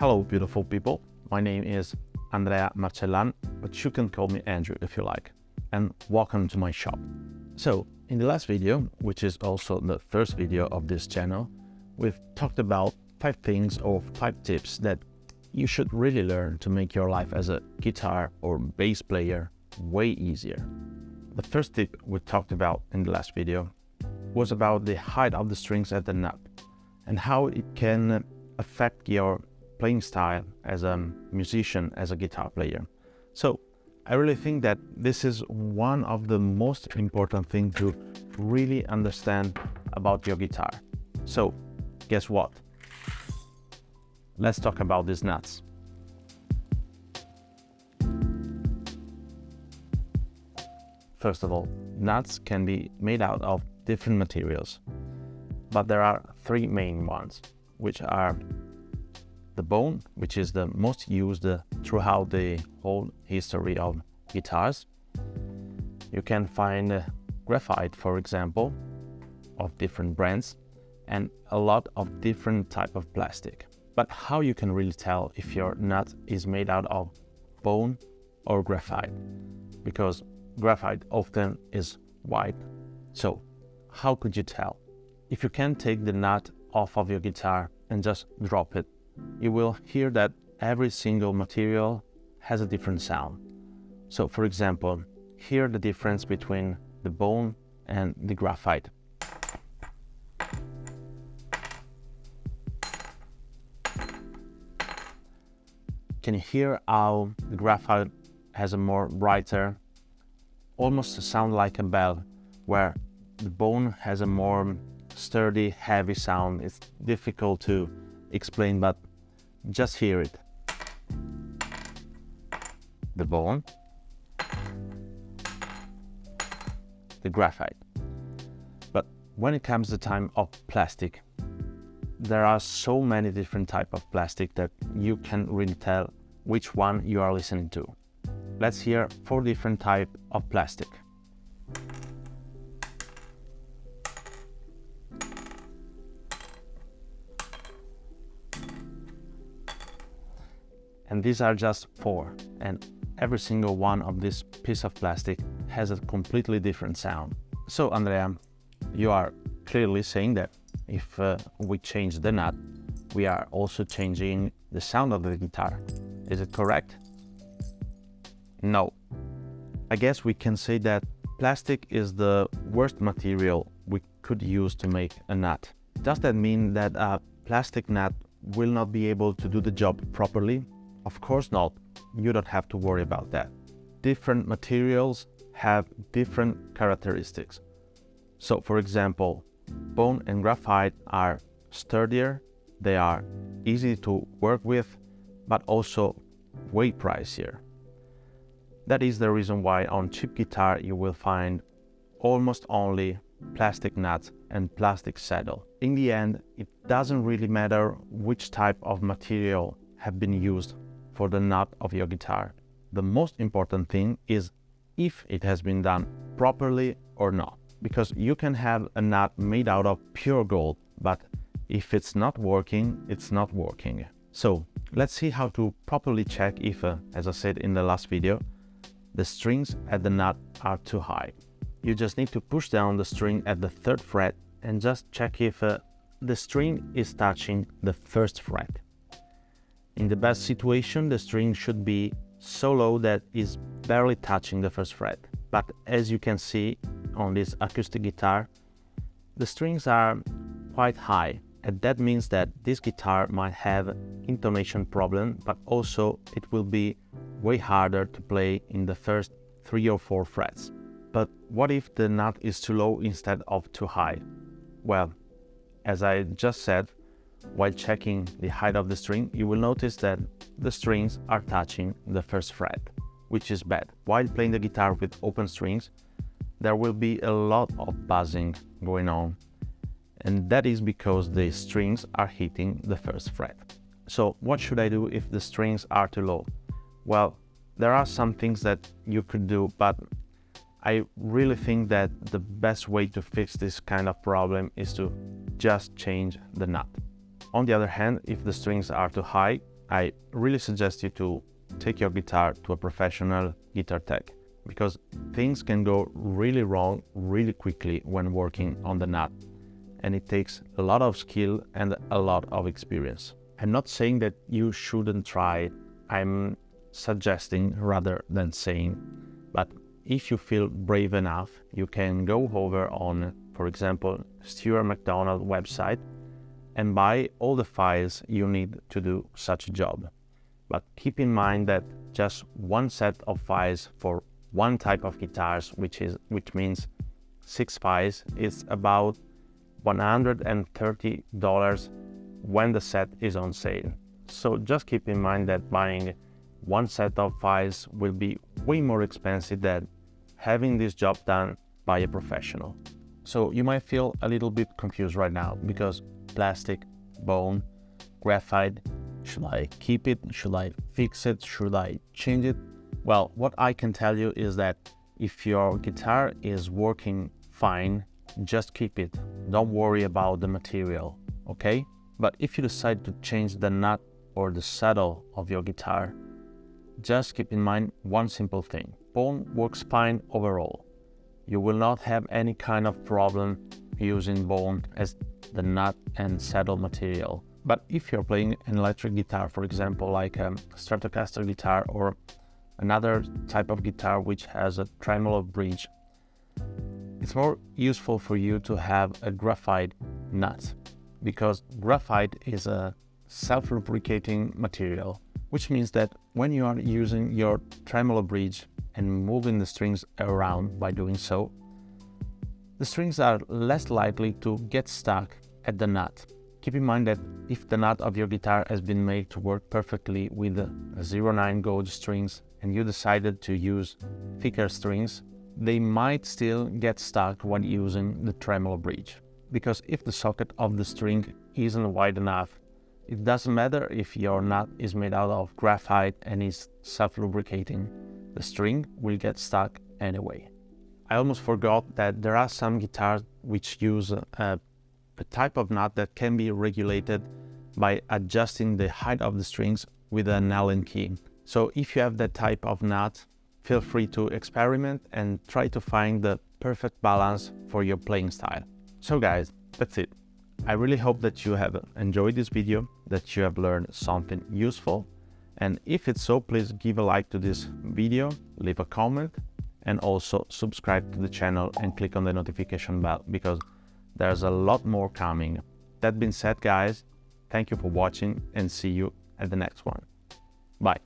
Hello beautiful people, my name is Andrea Marcellan, but you can call me Andrew if you like, and welcome to my shop. So in the last video, which is also the first video of this channel, we've talked about 5 things or 5 tips that you should really learn to make your life as a guitar or bass player way easier. The first tip we talked about in the last video was about the height of the strings at the nut and how it can affect your playing style as a musician, as a guitar player. So I really think that this is one of the most important things to really understand about your guitar. So guess what? Let's talk about these nuts. First of all, nuts can be made out of different materials, but there are 3 main ones, which are the bone, which is the most used throughout the whole history of guitars. You can find graphite, for example, of different brands, and a lot of different type of plastic. But how you can really tell if your nut is made out of bone or graphite? Because graphite often is white. So how could you tell? If you can take the nut off of your guitar and just drop it, you will hear that every single material has a different sound. So for example, hear the difference between the bone and the graphite. Can you hear how the graphite has a more brighter, almost sound like a bell, where the bone has a more sturdy, heavy sound? It's difficult to explain, but just hear it. The bone, the graphite. But when it comes to time of plastic, there are so many different types of plastic that you can really tell which one you are listening to. Let's hear 4 different types of plastic. And these are just 4, and every single one of this piece of plastic has a completely different sound. So Andrea, you are clearly saying that if we change the nut, we are also changing the sound of the guitar. Is it correct? No. I guess we can say that plastic is the worst material we could use to make a nut. Does that mean that a plastic nut will not be able to do the job properly? Of course not. You don't have to worry about that. Different materials have different characteristics. So for example, bone and graphite are sturdier, they are easy to work with, but also way pricier. That is the reason why on cheap guitar you will find almost only plastic nuts and plastic saddle. In the end, it doesn't really matter which type of material have been used for the nut of your guitar. The most important thing is if it has been done properly or not. Because you can have a nut made out of pure gold, but if it's not working, it's not working. So let's see how to properly check if, as I said in the last video, the strings at the nut are too high. You just need to push down the string at the 3rd fret and just check if the string is touching the 1st fret. In the best situation, the string should be so low that it's barely touching the 1st fret. But as you can see on this acoustic guitar, the strings are quite high. And that means that this guitar might have intonation problem, but also it will be way harder to play in the first 3 or 4 frets. But what if the nut is too low instead of too high? Well, as I just said, while checking the height of the string, you will notice that the strings are touching the 1st fret, which is bad. While playing the guitar with open strings, there will be a lot of buzzing going on. And that is because the strings are hitting the 1st fret. So what should I do if the strings are too low? Well, there are some things that you could do, but I really think that the best way to fix this kind of problem is to just change the nut. On the other hand, if the strings are too high, I really suggest you to take your guitar to a professional guitar tech, because things can go really wrong really quickly when working on the nut, and it takes a lot of skill and a lot of experience. I'm not saying that you shouldn't try it, I'm suggesting rather than saying, but if you feel brave enough, you can go over on, for example, Stuart McDonald website and buy all the files you need to do such a job. But keep in mind that just one set of files for one type of guitars, which means 6 files, is about $130 when the set is on sale. So just keep in mind that buying one set of files will be way more expensive than having this job done by a professional. So you might feel a little bit confused right now, because plastic, bone, graphite, should I keep it? Should I fix it? Should I change it? Well, what I can tell you is that if your guitar is working fine, just keep it. Don't worry about the material, okay? But if you decide to change the nut or the saddle of your guitar, just keep in mind one simple thing. Bone works fine overall. You will not have any kind of problem using bone as the nut and saddle material. But if you're playing an electric guitar, for example, like a Stratocaster guitar or another type of guitar which has a tremolo bridge, it's more useful for you to have a graphite nut, because graphite is a self-lubricating material, which means that when you are using your tremolo bridge and moving the strings around by doing so, the strings are less likely to get stuck at the nut. Keep in mind that if the nut of your guitar has been made to work perfectly with a 09 gauge strings and you decided to use thicker strings, they might still get stuck when using the tremolo bridge. Because if the socket of the string isn't wide enough, it doesn't matter if your nut is made out of graphite and is self-lubricating, the string will get stuck anyway. I almost forgot that there are some guitars which use a type of nut that can be regulated by adjusting the height of the strings with an Allen key. So if you have that type of nut, feel free to experiment and try to find the perfect balance for your playing style. So guys, that's it. I really hope that you have enjoyed this video, that you have learned something useful. And if it's so, please give a like to this video, leave a comment, and also subscribe to the channel and click on the notification bell, because there's a lot more coming. That being said, guys, thank you for watching and see you at the next one. Bye.